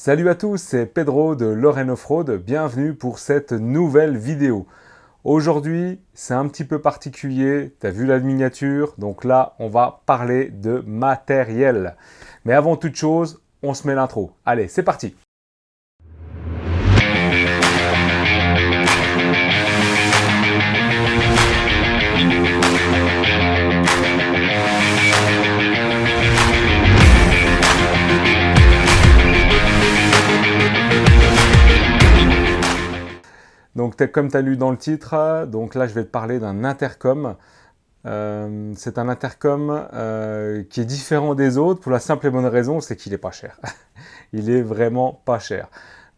Salut à tous, c'est Pedro de Lorraine Offroad, bienvenue pour cette nouvelle vidéo. Aujourd'hui, c'est un petit peu particulier, tu as vu la miniature, donc là, on va parler de matériel. Mais avant toute chose, on se met l'intro. Allez, c'est parti! Donc, comme tu as lu dans le titre, donc là, je vais te parler d'un intercom. C'est un intercom qui est différent des autres pour la simple et bonne raison, c'est qu'il n'est pas cher. Il est vraiment pas cher.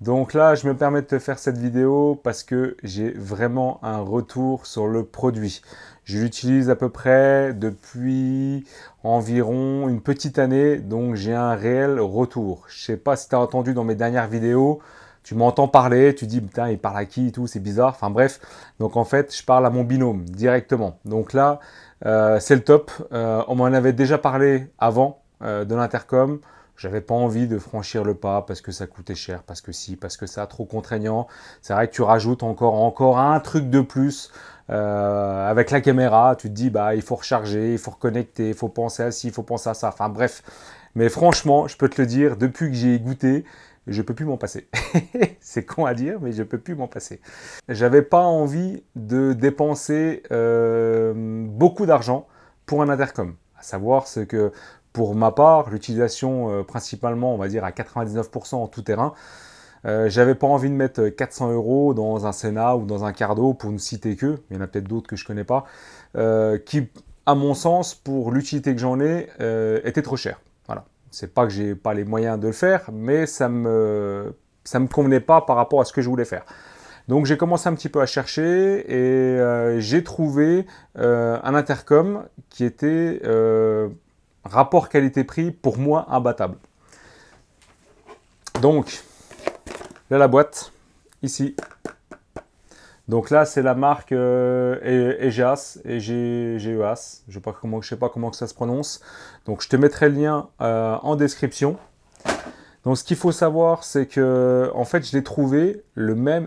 Donc là, je me permets de te faire cette vidéo parce que j'ai vraiment un retour sur le produit. Je l'utilise à peu près depuis environ une petite année, donc j'ai un réel retour. Je sais pas si tu as entendu dans mes dernières vidéos, tu m'entends parler, tu dis putain il parle à qui et tout, c'est bizarre, enfin bref. Donc en fait je parle à mon binôme directement. Donc là c'est le top, on m'en avait déjà parlé avant de l'intercom. J'avais pas envie de franchir le pas parce que ça coûtait cher, parce que si, parce que c'est trop contraignant. C'est vrai que tu rajoutes encore un truc de plus avec la caméra. Tu te dis bah il faut recharger, il faut reconnecter, il faut penser à ci, il faut penser à ça. Enfin bref. Mais franchement, je peux te le dire, depuis que j'ai goûté, je peux plus m'en passer. C'est con à dire, mais je peux plus m'en passer. J'avais pas envie de dépenser beaucoup d'argent pour un intercom. À savoir ce que, pour ma part, l'utilisation principalement, on va dire à 99% en tout terrain, j'avais pas envie de mettre 400 € dans un Senna ou dans un Cardo, pour ne citer que, il y en a peut-être d'autres que je connais pas, qui, à mon sens, pour l'utilité que j'en ai, était trop cher. Voilà. C'est pas que j'ai pas les moyens de le faire, mais ça me convenait pas par rapport à ce que je voulais faire. Donc j'ai commencé un petit peu à chercher et j'ai trouvé un intercom qui était rapport qualité-prix pour moi imbattable. Donc là la boîte, ici. Donc là c'est la marque EGEAS, EGEAS, je sais pas comment que ça se prononce. Donc je te mettrai le lien en description. Donc ce qu'il faut savoir, c'est que en fait je l'ai trouvé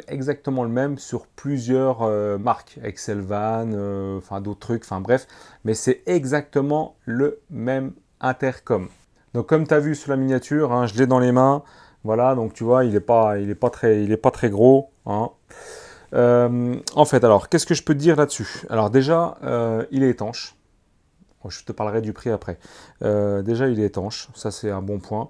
exactement le même sur plusieurs marques, Excelvan, enfin d'autres trucs, enfin bref, mais c'est exactement le même intercom. Donc comme tu as vu sur la miniature, hein, je l'ai dans les mains, voilà, donc tu vois, il est pas très gros, hein. En fait, alors qu'est-ce que je peux te dire là-dessus? Alors déjà, il est étanche. Je te parlerai du prix après. Déjà, il est étanche, ça c'est un bon point.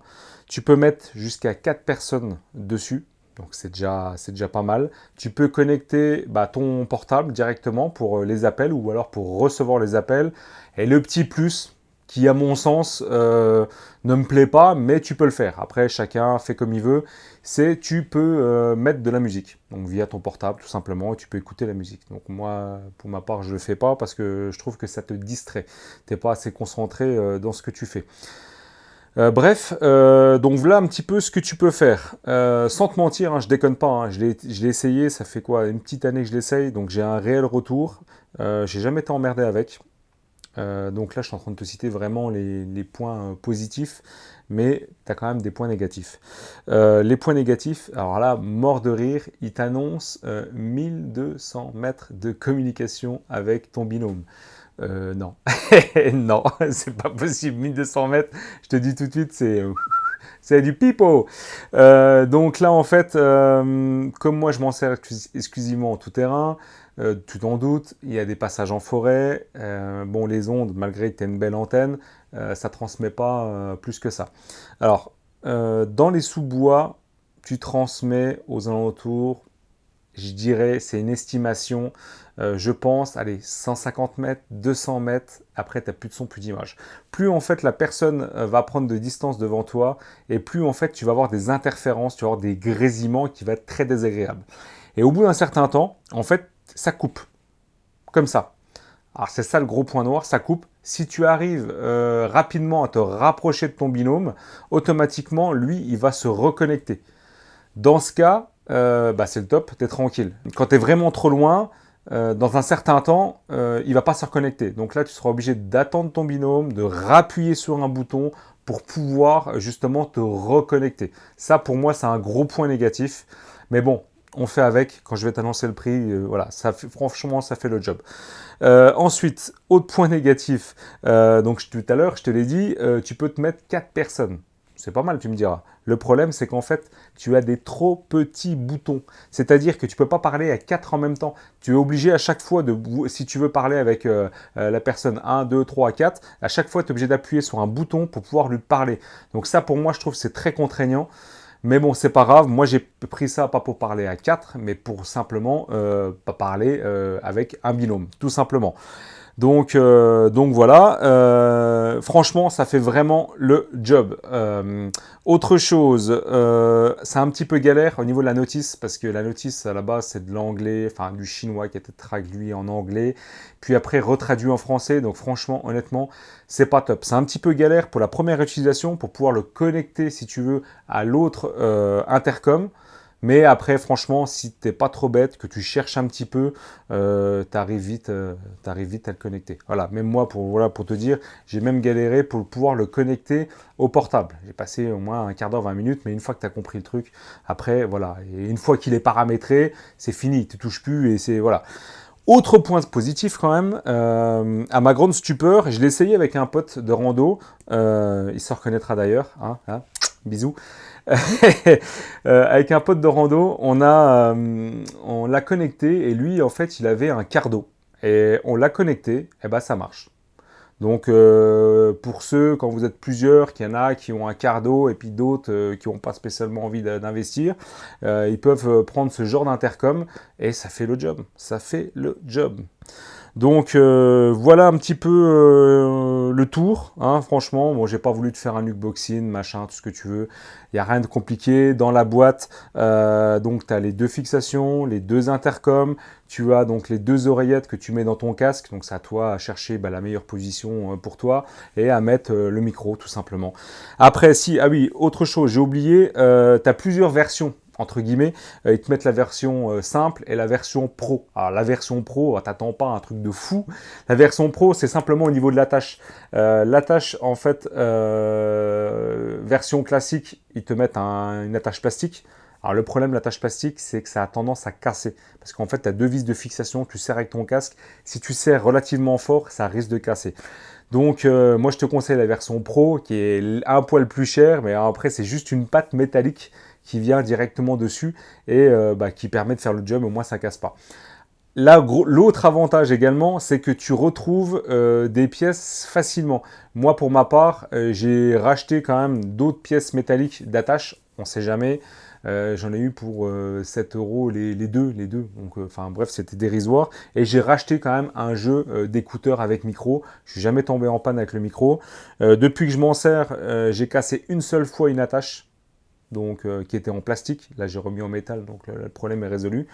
Tu peux mettre jusqu'à 4 personnes dessus, donc c'est déjà pas mal. Tu peux connecter ton portable directement pour les appels ou alors pour recevoir les appels. Et le petit plus, qui à mon sens ne me plaît pas, mais tu peux le faire. Après, chacun fait comme il veut. C'est tu peux mettre de la musique, donc via ton portable tout simplement, et tu peux écouter la musique. Donc moi, pour ma part, je ne le fais pas parce que je trouve que ça te distrait. Tu n'es pas assez concentré dans ce que tu fais. Bref, donc voilà un petit peu ce que tu peux faire. Sans te mentir, hein, je déconne pas, hein, je l'ai essayé, ça fait quoi, une petite année que je l'essaye, donc j'ai un réel retour. J'ai jamais été emmerdé avec. Donc là, je suis en train de te citer vraiment les points positifs, mais tu as quand même des points négatifs. Les points négatifs, alors là, mort de rire, il t'annonce 1200 mètres de communication avec ton binôme. Non, non, c'est pas possible, 1200 mètres, je te dis tout de suite, c'est du pipeau. Donc là, en fait, comme moi, je m'en sers exclusivement en tout terrain, tu t'en doutes, il y a des passages en forêt. Bon, les ondes, malgré que tu aies une belle antenne, ça ne transmet pas plus que ça. Alors, dans les sous-bois, tu transmets aux alentours, je dirais, c'est une estimation, je pense, allez, 150 mètres, 200 mètres, après tu n'as plus de son, plus d'image. Plus en fait la personne va prendre de distance devant toi, et plus en fait tu vas avoir des interférences, tu vas avoir des grésillements qui vont être très désagréables. Et au bout d'un certain temps, en fait, ça coupe, comme ça. Alors c'est ça le gros point noir, ça coupe. Si tu arrives rapidement à te rapprocher de ton binôme, automatiquement, lui, il va se reconnecter. Dans ce cas, c'est le top, tu es tranquille. Quand tu es vraiment trop loin, dans un certain temps, il ne va pas se reconnecter. Donc là, tu seras obligé d'attendre ton binôme, de rappuyer sur un bouton pour pouvoir justement te reconnecter. Ça, pour moi, c'est un gros point négatif. Mais bon, on fait avec. Quand je vais t'annoncer le prix, voilà, franchement, ça fait le job. Ensuite, autre point négatif. Donc tout à l'heure, je te l'ai dit, tu peux te mettre 4 personnes. C'est pas mal, tu me diras. Le problème, c'est qu'en fait, tu as des trop petits boutons. C'est-à-dire que tu ne peux pas parler à 4 en même temps. Tu es obligé à chaque fois, si tu veux parler avec la personne 1, 2, 3, 4, à chaque fois, tu es obligé d'appuyer sur un bouton pour pouvoir lui parler. Donc ça, pour moi, je trouve que c'est très contraignant. Mais bon, c'est pas grave. Moi, j'ai pris ça pas pour parler à 4, mais pour simplement pas parler avec un binôme, tout simplement. Donc voilà, franchement, ça fait vraiment le job. Autre chose, c'est un petit peu galère au niveau de la notice, parce que la notice, à la base, c'est de l'anglais, enfin du chinois qui a été traduit en anglais, puis après retraduit en français. Donc franchement, honnêtement, c'est pas top. C'est un petit peu galère pour la première utilisation, pour pouvoir le connecter, si tu veux, à l'autre intercom. Mais après, franchement, si t'es pas trop bête, que tu cherches un petit peu, t'arrives vite à le connecter. Voilà, même moi, pour te dire, j'ai même galéré pour pouvoir le connecter au portable. J'ai passé au moins un quart d'heure, 20 minutes, mais une fois que tu as compris le truc, après, voilà. Et une fois qu'il est paramétré, c'est fini, tu touches plus et c'est, voilà. Autre point positif quand même, à ma grande stupeur, je l'ai essayé avec un pote de rando, il se reconnaîtra d'ailleurs, hein, bisous. Avec un pote de rando, on l'a connecté et lui, en fait, il avait un cardo. Et on l'a connecté, et ben ça marche. Donc, pour ceux, quand vous êtes plusieurs, qu'il y en a qui ont un cardo et puis d'autres qui n'ont pas spécialement envie d'investir, ils peuvent prendre ce genre d'intercom et ça fait le job. Ça fait le job. Donc voilà un petit peu le tour, hein, franchement. Bon, j'ai pas voulu te faire un unboxing, machin, tout ce que tu veux. Il n'y a rien de compliqué. Dans la boîte, donc tu as les deux fixations, les deux intercoms, tu as donc les deux oreillettes que tu mets dans ton casque. Donc c'est à toi à chercher la meilleure position pour toi et à mettre le micro tout simplement. Après, ah oui, autre chose, j'ai oublié, tu as plusieurs versions entre guillemets, ils te mettent la version simple et la version pro. Alors la version pro, t'attends pas un truc de fou. La version pro, c'est simplement au niveau de l'attache. L'attache, en fait, version classique, ils te mettent une attache plastique. Alors le problème de l'attache plastique, c'est que ça a tendance à casser. Parce qu'en fait, tu as deux vis de fixation, tu serres avec ton casque. Si tu serres relativement fort, ça risque de casser. Donc moi, je te conseille la version pro, qui est un poil plus chère, mais après, c'est juste une patte métallique qui vient directement dessus et qui permet de faire le job, au moins ça casse pas. Là, l'autre avantage également, c'est que tu retrouves des pièces facilement. Moi, pour ma part, j'ai racheté quand même d'autres pièces métalliques d'attache, on ne sait jamais. J'en ai eu pour 7 euros les deux. Donc, enfin bref, c'était dérisoire. Et j'ai racheté quand même un jeu d'écouteurs avec micro. Je suis jamais tombé en panne avec le micro. Depuis que je m'en sers, j'ai cassé une seule fois une attache. Donc, qui était en plastique. Là, j'ai remis en métal, donc le problème est résolu.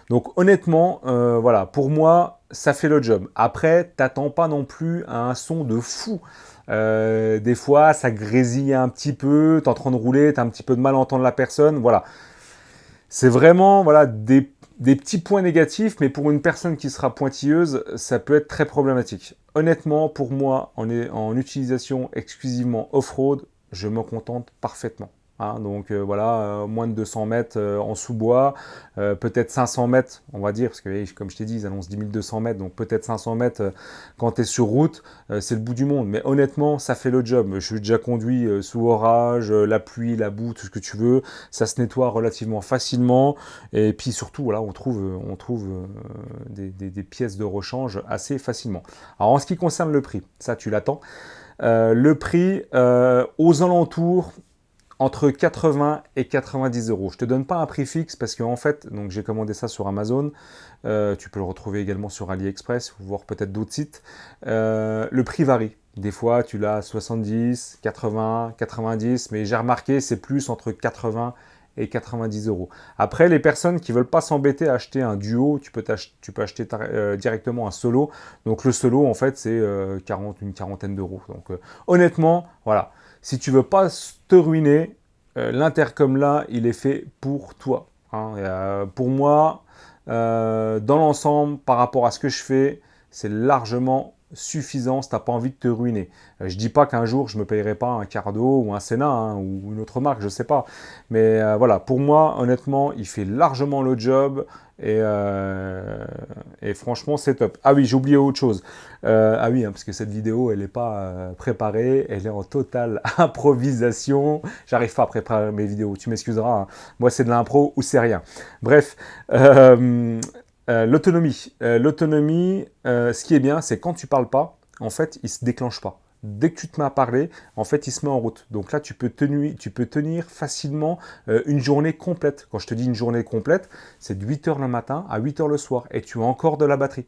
Donc, honnêtement, voilà, pour moi, ça fait le job. Après, t'attends pas non plus à un son de fou. Des fois, ça grésille un petit peu, t'es en train de rouler, t'as un petit peu de mal à entendre la personne. Voilà. C'est vraiment voilà, des petits points négatifs, mais pour une personne qui sera pointilleuse, ça peut être très problématique. Honnêtement, pour moi, en utilisation exclusivement off-road, je me contente parfaitement. Hein, donc voilà, moins de 200 mètres en sous-bois, peut-être 500 mètres, on va dire, parce que comme je t'ai dit, ils annoncent 10 200 mètres, donc peut-être 500 mètres quand tu es sur route, c'est le bout du monde. Mais honnêtement, ça fait le job. Je suis déjà conduit sous orage, la pluie, la boue, tout ce que tu veux. Ça se nettoie relativement facilement. Et puis surtout, voilà, on trouve des pièces de rechange assez facilement. Alors en ce qui concerne le prix, ça tu l'attends. Le prix aux alentours entre 80 et 90 euros. Je ne te donne pas un prix fixe parce qu'en fait, donc j'ai commandé ça sur Amazon. Tu peux le retrouver également sur AliExpress ou voir peut-être d'autres sites. Le prix varie. Des fois, tu l'as à 70, 80, 90, mais j'ai remarqué c'est plus entre 80 et 90 euros. Après, les personnes qui ne veulent pas s'embêter à acheter un duo, tu peux acheter directement un solo. Donc le solo, en fait, c'est une quarantaine d'euros. Donc honnêtement, voilà. Si tu veux pas te ruiner, l'intercom là, il est fait pour toi. Hein. Pour moi, dans l'ensemble, par rapport à ce que je fais, c'est largement suffisant si tu n'as pas envie de te ruiner. Je dis pas qu'un jour je me payerai pas un Cardo ou un Senna hein, ou une autre marque, je sais pas. Mais voilà, pour moi, honnêtement, il fait largement le job et franchement, c'est top. Ah oui, j'ai oublié autre chose. Ah oui, hein, parce que cette vidéo, elle n'est pas préparée, elle est en totale improvisation. J'arrive pas à préparer mes vidéos, tu m'excuseras. Hein. Moi, c'est de l'impro ou c'est rien. Bref, l'autonomie. L'autonomie, ce qui est bien, c'est quand tu parles pas, en fait, il se déclenche pas. Dès que tu te mets à parler, en fait, il se met en route. Donc là, tu peux tenir facilement une journée complète. Quand je te dis une journée complète, c'est de 8 heures le matin à 8 heures le soir. Et tu as encore de la batterie.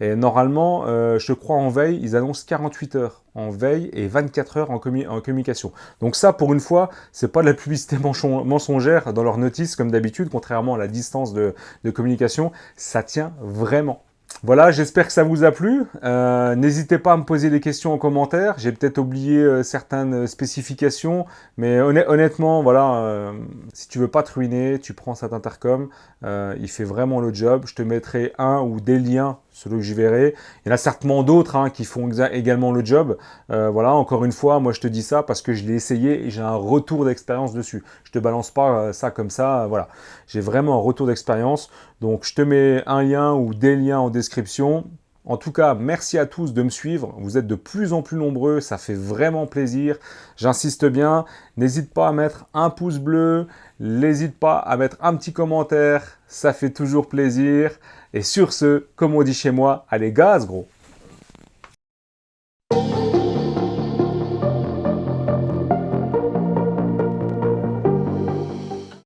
Et normalement, je crois en veille, ils annoncent 48 heures en veille et 24 heures en communication. Donc ça, pour une fois, c'est pas de la publicité mensongère dans leur notice, comme d'habitude, contrairement à la distance de communication. Ça tient vraiment. Voilà, j'espère que ça vous a plu. N'hésitez pas à me poser des questions en commentaire. J'ai peut-être oublié certaines spécifications, mais honnêtement, voilà, si tu veux pas te ruiner, tu prends cet intercom. Il fait vraiment le job. Je te mettrai un ou des liens, celui que je verrai. Il y en a certainement d'autres hein, qui font également le job. Voilà, encore une fois, moi je te dis ça parce que je l'ai essayé et j'ai un retour d'expérience dessus. Je te balance pas ça comme ça. Voilà, j'ai vraiment un retour d'expérience. Donc je te mets un lien ou des liens en description. En tout cas, merci à tous de me suivre. Vous êtes de plus en plus nombreux, ça fait vraiment plaisir. J'insiste bien, n'hésite pas à mettre un pouce bleu, n'hésite pas à mettre un petit commentaire, ça fait toujours plaisir. Et sur ce, comme on dit chez moi, allez gaz gros!